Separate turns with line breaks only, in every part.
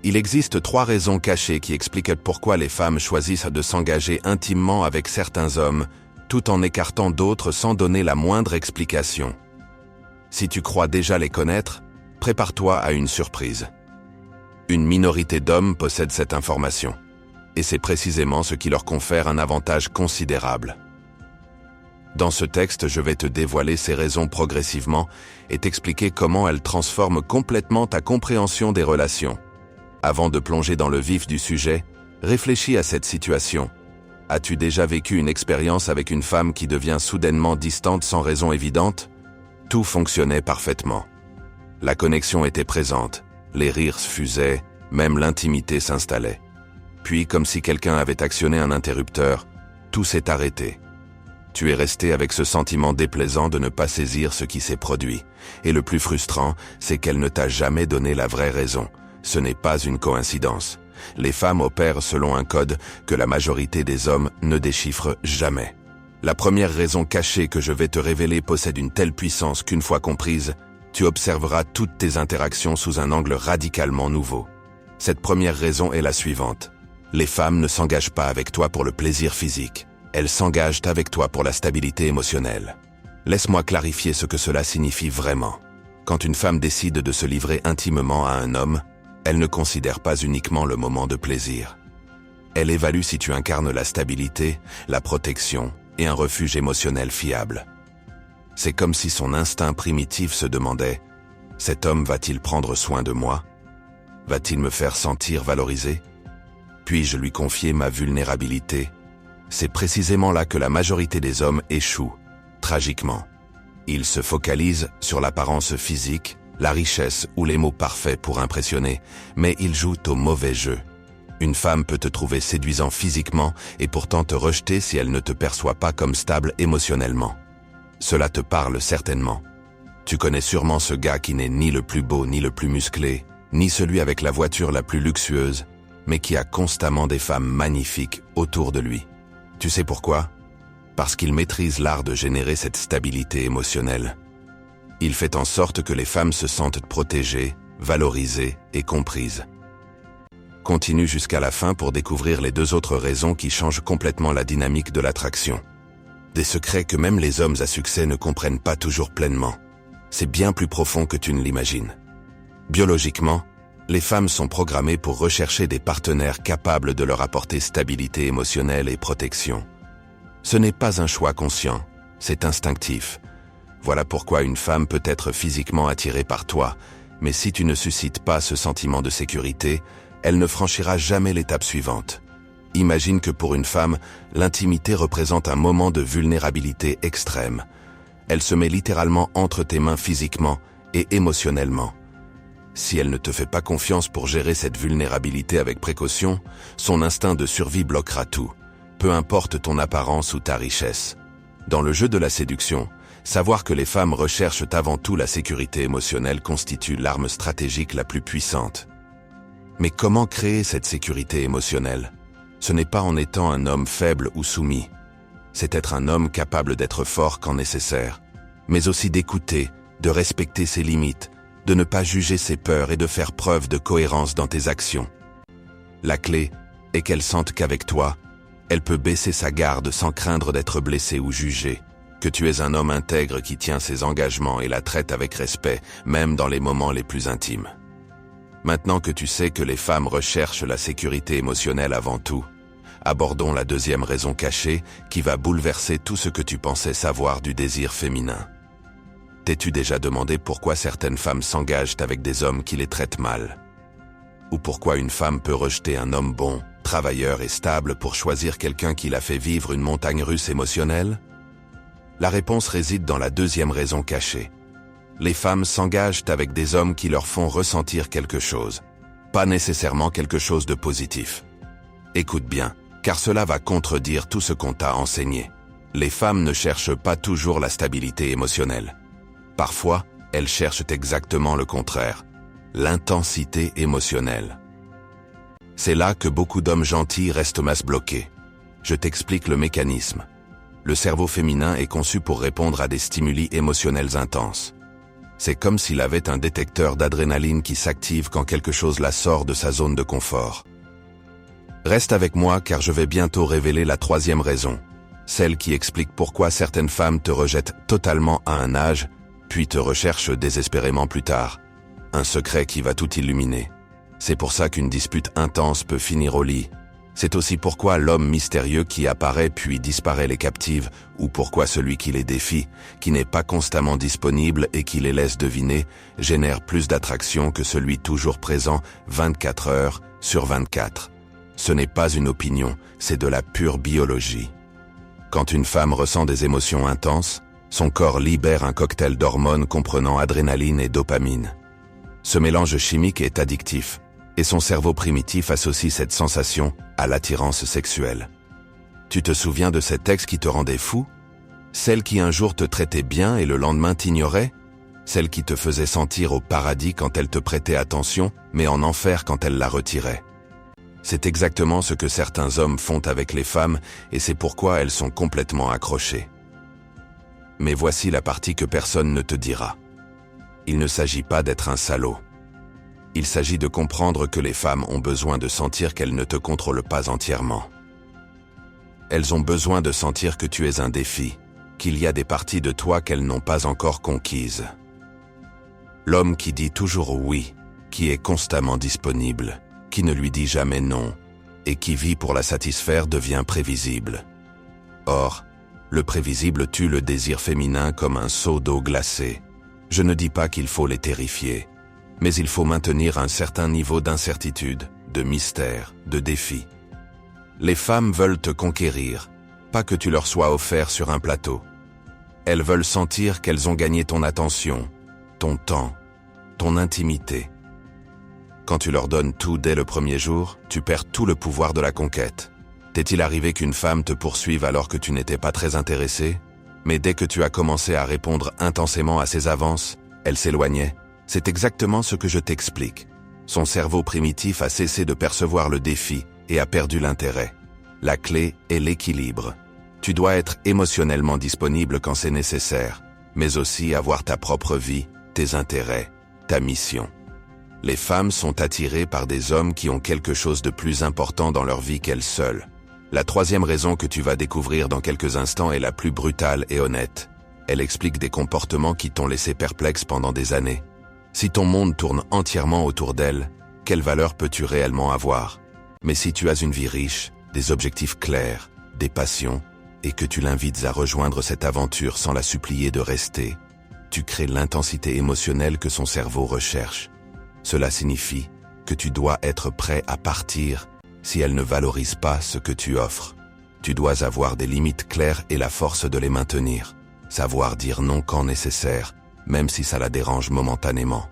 Il existe 3 raisons cachées qui expliquent pourquoi les femmes choisissent de s'engager intimement avec certains hommes, tout en écartant d'autres sans donner la moindre explication. Si tu crois déjà les connaître, prépare-toi à une surprise. Une minorité d'hommes possède cette information, et c'est précisément ce qui leur confère un avantage considérable. Dans ce texte, je vais te dévoiler ces raisons progressivement et t'expliquer comment elles transforment complètement ta compréhension des relations. Avant de plonger dans le vif du sujet, réfléchis à cette situation. As-tu déjà vécu une expérience avec une femme qui devient soudainement distante sans raison évidente? Tout fonctionnait parfaitement. La connexion était présente, les rires fusaient, même l'intimité s'installait. Puis, comme si quelqu'un avait actionné un interrupteur, tout s'est arrêté. Tu es resté avec ce sentiment déplaisant de ne pas saisir ce qui s'est produit. Et le plus frustrant, c'est qu'elle ne t'a jamais donné la vraie raison. Ce n'est pas une coïncidence. Les femmes opèrent selon un code que la majorité des hommes ne déchiffrent jamais. La première raison cachée que je vais te révéler possède une telle puissance qu'une fois comprise, tu observeras toutes tes interactions sous un angle radicalement nouveau. Cette première raison est la suivante. Les femmes ne s'engagent pas avec toi pour le plaisir physique. Elles s'engagent avec toi pour la stabilité émotionnelle. Laisse-moi clarifier ce que cela signifie vraiment. Quand une femme décide de se livrer intimement à un homme, elle ne considère pas uniquement le moment de plaisir. Elle évalue si tu incarnes la stabilité, la protection et un refuge émotionnel fiable. C'est comme si son instinct primitif se demandait « Cet homme va-t-il prendre soin de moi? Va-t-il me faire sentir valorisé? Puis-je lui confier ma vulnérabilité ?» C'est précisément là que la majorité des hommes échouent, tragiquement. Ils se focalisent sur l'apparence physique, la richesse ou les mots parfaits pour impressionner, mais ils jouent au mauvais jeu. Une femme peut te trouver séduisant physiquement et pourtant te rejeter si elle ne te perçoit pas comme stable émotionnellement. Cela te parle certainement. Tu connais sûrement ce gars qui n'est ni le plus beau ni le plus musclé, ni celui avec la voiture la plus luxueuse, mais qui a constamment des femmes magnifiques autour de lui. Tu sais pourquoi? Parce qu'il maîtrise l'art de générer cette stabilité émotionnelle. Il fait en sorte que les femmes se sentent protégées, valorisées et comprises. Continue jusqu'à la fin pour découvrir les 2 autres raisons qui changent complètement la dynamique de l'attraction. Des secrets que même les hommes à succès ne comprennent pas toujours pleinement. C'est bien plus profond que tu ne l'imagines. Biologiquement, les femmes sont programmées pour rechercher des partenaires capables de leur apporter stabilité émotionnelle et protection. Ce n'est pas un choix conscient, c'est instinctif. Voilà pourquoi une femme peut être physiquement attirée par toi, mais si tu ne suscites pas ce sentiment de sécurité, elle ne franchira jamais l'étape suivante. Imagine que pour une femme, l'intimité représente un moment de vulnérabilité extrême. Elle se met littéralement entre tes mains physiquement et émotionnellement. Si elle ne te fait pas confiance pour gérer cette vulnérabilité avec précaution, son instinct de survie bloquera tout, peu importe ton apparence ou ta richesse. Dans le jeu de la séduction, savoir que les femmes recherchent avant tout la sécurité émotionnelle constitue l'arme stratégique la plus puissante. Mais comment créer cette sécurité émotionnelle? Ce n'est pas en étant un homme faible ou soumis. C'est être un homme capable d'être fort quand nécessaire, mais aussi d'écouter, de respecter ses limites, de ne pas juger ses peurs et de faire preuve de cohérence dans tes actions. La clé est qu'elle sente qu'avec toi, elle peut baisser sa garde sans craindre d'être blessée ou jugée, que tu es un homme intègre qui tient ses engagements et la traite avec respect, même dans les moments les plus intimes. Maintenant que tu sais que les femmes recherchent la sécurité émotionnelle avant tout, abordons la 2e raison cachée qui va bouleverser tout ce que tu pensais savoir du désir féminin. T'es-tu déjà demandé pourquoi certaines femmes s'engagent avec des hommes qui les traitent mal? Ou pourquoi une femme peut rejeter un homme bon, travailleur et stable pour choisir quelqu'un qui la fait vivre une montagne russe émotionnelle? La réponse réside dans la 2e raison cachée. Les femmes s'engagent avec des hommes qui leur font ressentir quelque chose, pas nécessairement quelque chose de positif. Écoute bien, car cela va contredire tout ce qu'on t'a enseigné. Les femmes ne cherchent pas toujours la stabilité émotionnelle. Parfois, elles cherchent exactement le contraire, l'intensité émotionnelle. C'est là que beaucoup d'hommes gentils restent bloqués. Je t'explique le mécanisme. Le cerveau féminin est conçu pour répondre à des stimuli émotionnels intenses. C'est comme s'il avait un détecteur d'adrénaline qui s'active quand quelque chose la sort de sa zone de confort. Reste avec moi car je vais bientôt révéler la troisième raison, celle qui explique pourquoi certaines femmes te rejettent totalement à un âge, puis te recherchent désespérément plus tard. Un secret qui va tout illuminer. C'est pour ça qu'une dispute intense peut finir au lit. C'est aussi pourquoi l'homme mystérieux qui apparaît puis disparaît les captive, ou pourquoi celui qui les défie, qui n'est pas constamment disponible et qui les laisse deviner, génère plus d'attraction que celui toujours présent 24 heures sur 24. Ce n'est pas une opinion, c'est de la pure biologie. Quand une femme ressent des émotions intenses, son corps libère un cocktail d'hormones comprenant adrénaline et dopamine. Ce mélange chimique est addictif, et son cerveau primitif associe cette sensation à l'attirance sexuelle. Tu te souviens de cet ex qui te rendait fou? Celle qui un jour te traitait bien et le lendemain t'ignorait? Celle qui te faisait sentir au paradis quand elle te prêtait attention, mais en enfer quand elle la retirait. C'est exactement ce que certains hommes font avec les femmes, et c'est pourquoi elles sont complètement accrochées. Mais voici la partie que personne ne te dira. Il ne s'agit pas d'être un salaud. Il s'agit de comprendre que les femmes ont besoin de sentir qu'elles ne te contrôlent pas entièrement. Elles ont besoin de sentir que tu es un défi, qu'il y a des parties de toi qu'elles n'ont pas encore conquises. L'homme qui dit toujours oui, qui est constamment disponible, qui ne lui dit jamais non, et qui vit pour la satisfaire devient prévisible. Or, le prévisible tue le désir féminin comme un seau d'eau glacée. Je ne dis pas qu'il faut les terrifier, mais il faut maintenir un certain niveau d'incertitude, de mystère, de défi. Les femmes veulent te conquérir, pas que tu leur sois offert sur un plateau. Elles veulent sentir qu'elles ont gagné ton attention, ton temps, ton intimité. Quand tu leur donnes tout dès le premier jour, tu perds tout le pouvoir de la conquête. T'est-il arrivé qu'une femme te poursuive alors que tu n'étais pas très intéressé? Mais dès que tu as commencé à répondre intensément à ses avances, elle s'éloignait. C'est exactement ce que je t'explique. Son cerveau primitif a cessé de percevoir le défi et a perdu l'intérêt. La clé est l'équilibre. Tu dois être émotionnellement disponible quand c'est nécessaire, mais aussi avoir ta propre vie, tes intérêts, ta mission. Les femmes sont attirées par des hommes qui ont quelque chose de plus important dans leur vie qu'elles seules. La troisième raison que tu vas découvrir dans quelques instants est la plus brutale et honnête. Elle explique des comportements qui t'ont laissé perplexe pendant des années. Si ton monde tourne entièrement autour d'elle, quelle valeur peux-tu réellement avoir? Mais si tu as une vie riche, des objectifs clairs, des passions, et que tu l'invites à rejoindre cette aventure sans la supplier de rester, tu crées l'intensité émotionnelle que son cerveau recherche. Cela signifie que tu dois être prêt à partir si elle ne valorise pas ce que tu offres. Tu dois avoir des limites claires et la force de les maintenir. Savoir dire non quand nécessaire, même si ça la dérange momentanément.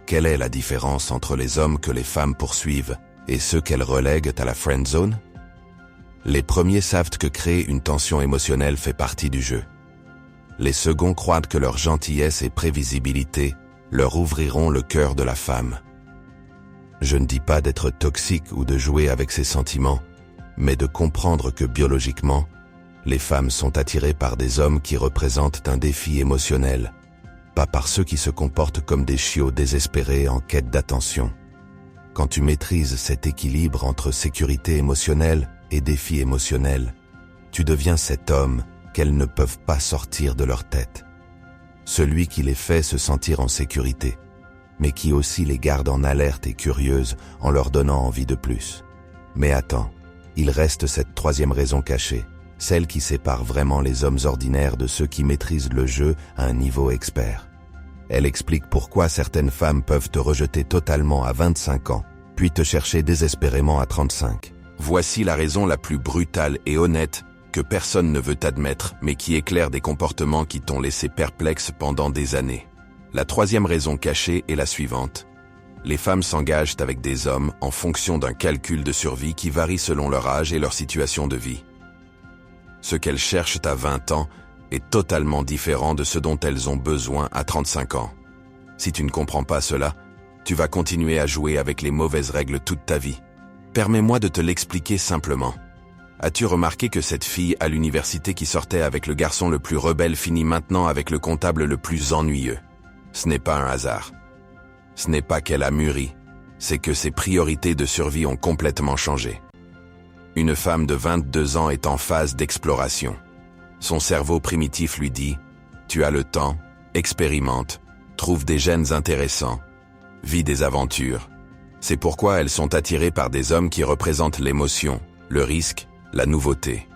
Quelle est la différence entre les hommes que les femmes poursuivent et ceux qu'elles relèguent à la friend zone? Les premiers savent que créer une tension émotionnelle fait partie du jeu. Les seconds croient que leur gentillesse et prévisibilité leur ouvriront le cœur de la femme. Je ne dis pas d'être toxique ou de jouer avec ses sentiments, mais de comprendre que biologiquement, les femmes sont attirées par des hommes qui représentent un défi émotionnel, pas par ceux qui se comportent comme des chiots désespérés en quête d'attention. Quand tu maîtrises cet équilibre entre sécurité émotionnelle et défi émotionnel, tu deviens cet homme qu'elles ne peuvent pas sortir de leur tête. Celui qui les fait se sentir en sécurité, mais qui aussi les garde en alerte et curieuses en leur donnant envie de plus. Mais attends, il reste cette troisième raison cachée, celle qui sépare vraiment les hommes ordinaires de ceux qui maîtrisent le jeu à un niveau expert. Elle explique pourquoi certaines femmes peuvent te rejeter totalement à 25 ans, puis te chercher désespérément à 35. Voici la raison la plus brutale et honnête que personne ne veut admettre, mais qui éclaire des comportements qui t'ont laissé perplexe pendant des années. La troisième raison cachée est la suivante. Les femmes s'engagent avec des hommes en fonction d'un calcul de survie qui varie selon leur âge et leur situation de vie. Ce qu'elles cherchent à 20 ans est totalement différent de ce dont elles ont besoin à 35 ans. Si tu ne comprends pas cela, tu vas continuer à jouer avec les mauvaises règles toute ta vie. Permets-moi de te l'expliquer simplement. As-tu remarqué que cette fille à l'université qui sortait avec le garçon le plus rebelle finit maintenant avec le comptable le plus ennuyeux? Ce n'est pas un hasard. Ce n'est pas qu'elle a mûri, c'est que ses priorités de survie ont complètement changé. Une femme de 22 ans est en phase d'exploration. Son cerveau primitif lui dit « Tu as le temps, expérimente, trouve des gènes intéressants, vis des aventures ». C'est pourquoi elles sont attirées par des hommes qui représentent l'émotion, le risque, la nouveauté.